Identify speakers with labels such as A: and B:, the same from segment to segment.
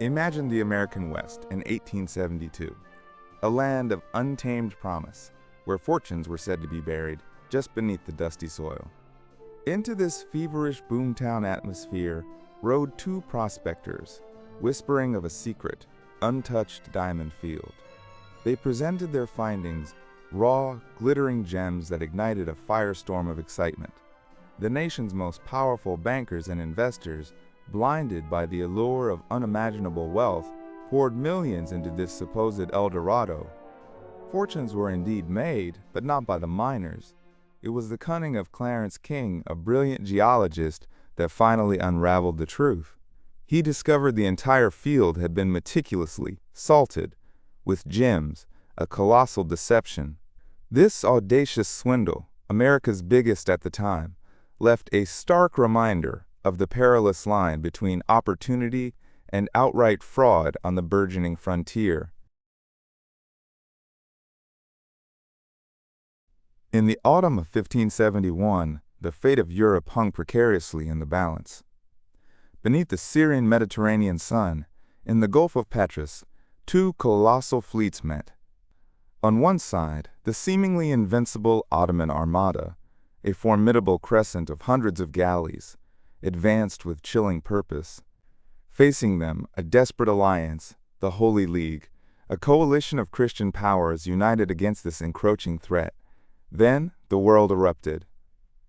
A: Imagine the American West in 1872, a land of untamed promise, where fortunes were said to be buried just beneath the dusty soil. Into this feverish boomtown atmosphere rode two prospectors, whispering of a secret, untouched diamond field. They presented their findings, raw, glittering gems that ignited a firestorm of excitement. The nation's most powerful bankers and investors, blinded by the allure of unimaginable wealth, poured millions into this supposed El Dorado. Fortunes were indeed made, but not by the miners. It was the cunning of Clarence King, a brilliant geologist, that finally unraveled the truth. He discovered the entire field had been meticulously salted with gems, a colossal deception. This audacious swindle, America's biggest at the time, left a stark reminder of the perilous line between opportunity and outright fraud on the burgeoning frontier. In the autumn of 1571, the fate of Europe hung precariously in the balance. Beneath the Syrian Mediterranean sun, in the Gulf of Patras, two colossal fleets met. On one side, the seemingly invincible Ottoman Armada, a formidable crescent of hundreds of galleys, advanced with chilling purpose. Facing them, a desperate alliance, the Holy League, a coalition of Christian powers united against this encroaching threat. Then the world erupted.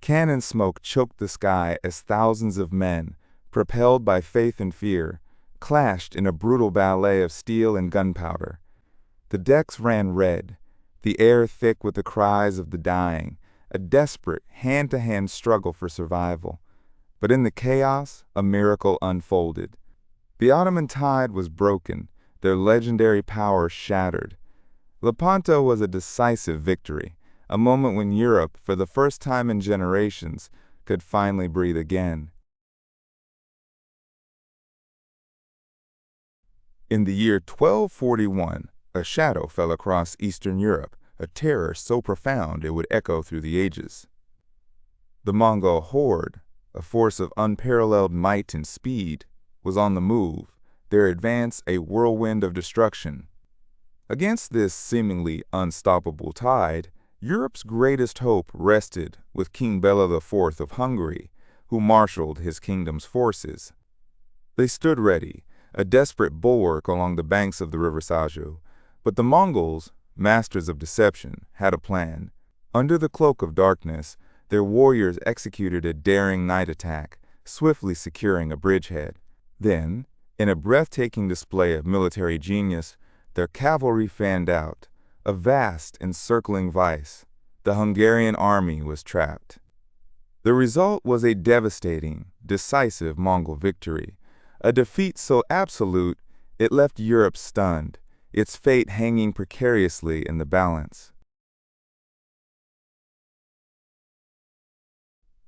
A: Cannon smoke choked the sky as thousands of men, propelled by faith and fear, clashed in a brutal ballet of steel and gunpowder. The decks ran red, the air thick with the cries of the dying, a desperate hand-to-hand struggle for survival. But in the chaos, a miracle unfolded. The Ottoman tide was broken, their legendary power shattered. Lepanto was a decisive victory, a moment when Europe, for the first time in generations, could finally breathe again. In the year 1241, a shadow fell across Eastern Europe, a terror so profound it would echo through the ages. The Mongol horde, a force of unparalleled might and speed, was on the move, their advance a whirlwind of destruction. Against this seemingly unstoppable tide, Europe's greatest hope rested with King Bela IV of Hungary, who marshaled his kingdom's forces. They stood ready, a desperate bulwark along the banks of the river Saju, but the Mongols, masters of deception, had a plan. Under the cloak of darkness, their warriors executed a daring night attack, swiftly securing a bridgehead. Then, in a breathtaking display of military genius, their cavalry fanned out, a vast encircling vice. The Hungarian army was trapped. The result was a devastating, decisive Mongol victory, a defeat so absolute it left Europe stunned, its fate hanging precariously in the balance.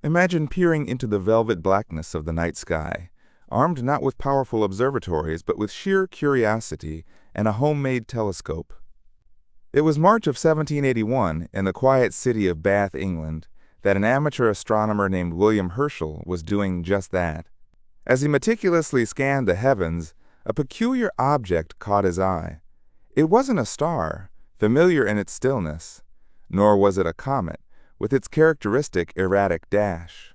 A: Imagine peering into the velvet blackness of the night sky, armed not with powerful observatories but with sheer curiosity and a homemade telescope. It was March of 1781, in the quiet city of Bath, England, that an amateur astronomer named William Herschel was doing just that. As he meticulously scanned the heavens, a peculiar object caught his eye. It wasn't a star, familiar in its stillness, nor was it a comet, with its characteristic erratic dash.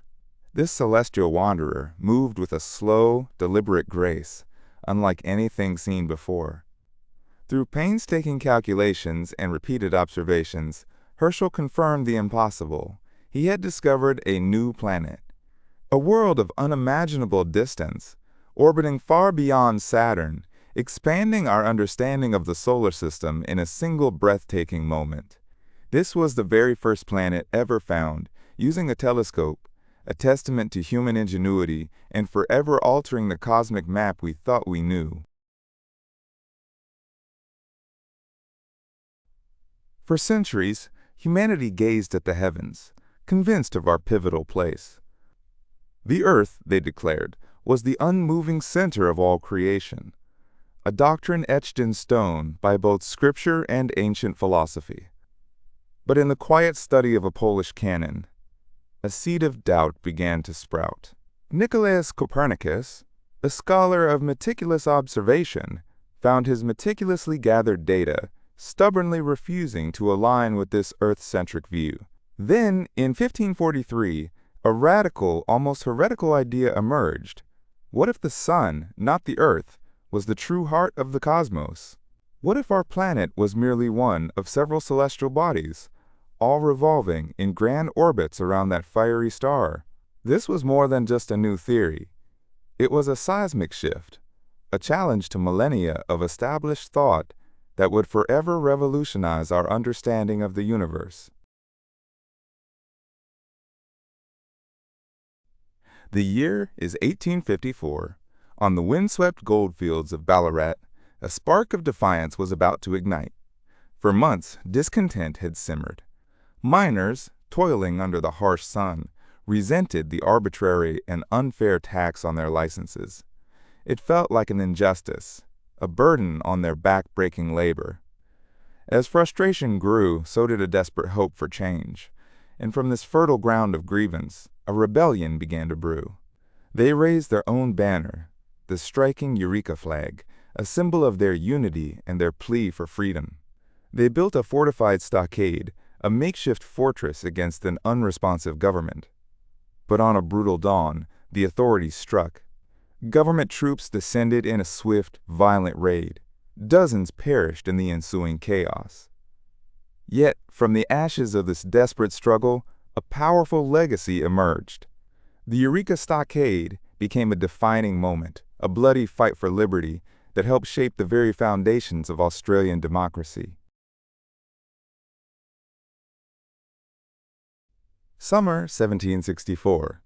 A: This celestial wanderer moved with a slow, deliberate grace, unlike anything seen before. Through painstaking calculations and repeated observations, Herschel confirmed the impossible. He had discovered a new planet, a world of unimaginable distance, orbiting far beyond Saturn, expanding our understanding of the solar system in a single breathtaking moment. This was the very first planet ever found using a telescope, a testament to human ingenuity and forever altering the cosmic map we thought we knew. For centuries, humanity gazed at the heavens, convinced of our pivotal place. The earth, they declared, was the unmoving center of all creation, a doctrine etched in stone by both scripture and ancient philosophy. But in the quiet study of a Polish canon, a seed of doubt began to sprout. Nicolaus Copernicus, A scholar of meticulous observation found his meticulously gathered data stubbornly refusing to align with this Earth-centric view. Then, in 1543, a radical, almost heretical idea emerged. What if the sun, not the Earth, was the true heart of the cosmos? What if our planet was merely one of several celestial bodies, all revolving in grand orbits around that fiery star? This was more than just a new theory. It was a seismic shift, a challenge to millennia of established thought that would forever revolutionize our understanding of the universe. The year is 1854. On the windswept goldfields of Ballarat, a spark of defiance was about to ignite. For months, discontent had simmered. Miners, toiling under the harsh sun, resented the arbitrary and unfair tax on their licenses. It felt like an injustice, a burden on their back-breaking labor. As frustration grew, so did a desperate hope for change. And from this fertile ground of grievance, a rebellion began to brew. They raised their own banner, the striking Eureka flag, a symbol of their unity and their plea for freedom. They built a fortified stockade, a makeshift fortress against an unresponsive government. But on a brutal dawn, the authorities struck. Government troops descended in a swift, violent raid. Dozens perished in the ensuing chaos. Yet, from the ashes of this desperate struggle, a powerful legacy emerged. The Eureka Stockade became a defining moment, a bloody fight for liberty that helped shape the very foundations of Australian democracy. Summer 1764.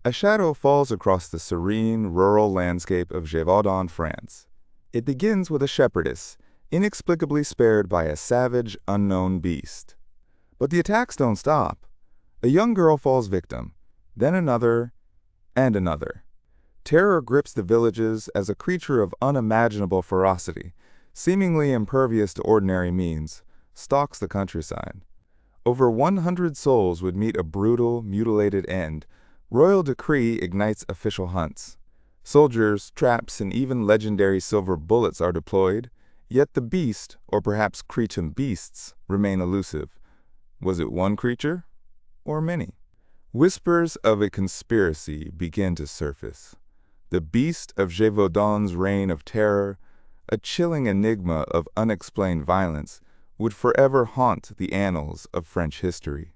A: A shadow falls across the serene, rural landscape of Gévaudan, France. It begins with a shepherdess, inexplicably spared by a savage, unknown beast. But the attacks don't stop. A young girl falls victim, then another, and another. Terror grips the villages as a creature of unimaginable ferocity, seemingly impervious to ordinary means, stalks the countryside. Over 100 souls would meet a brutal, mutilated end. Royal decree ignites official hunts. Soldiers, traps, and even legendary silver bullets are deployed, yet the beast, or perhaps creatum beasts, remain elusive. Was it one creature, or many? Whispers of a conspiracy begin to surface. The beast of Gévaudan's reign of terror, a chilling enigma of unexplained violence, would forever haunt the annals of French history.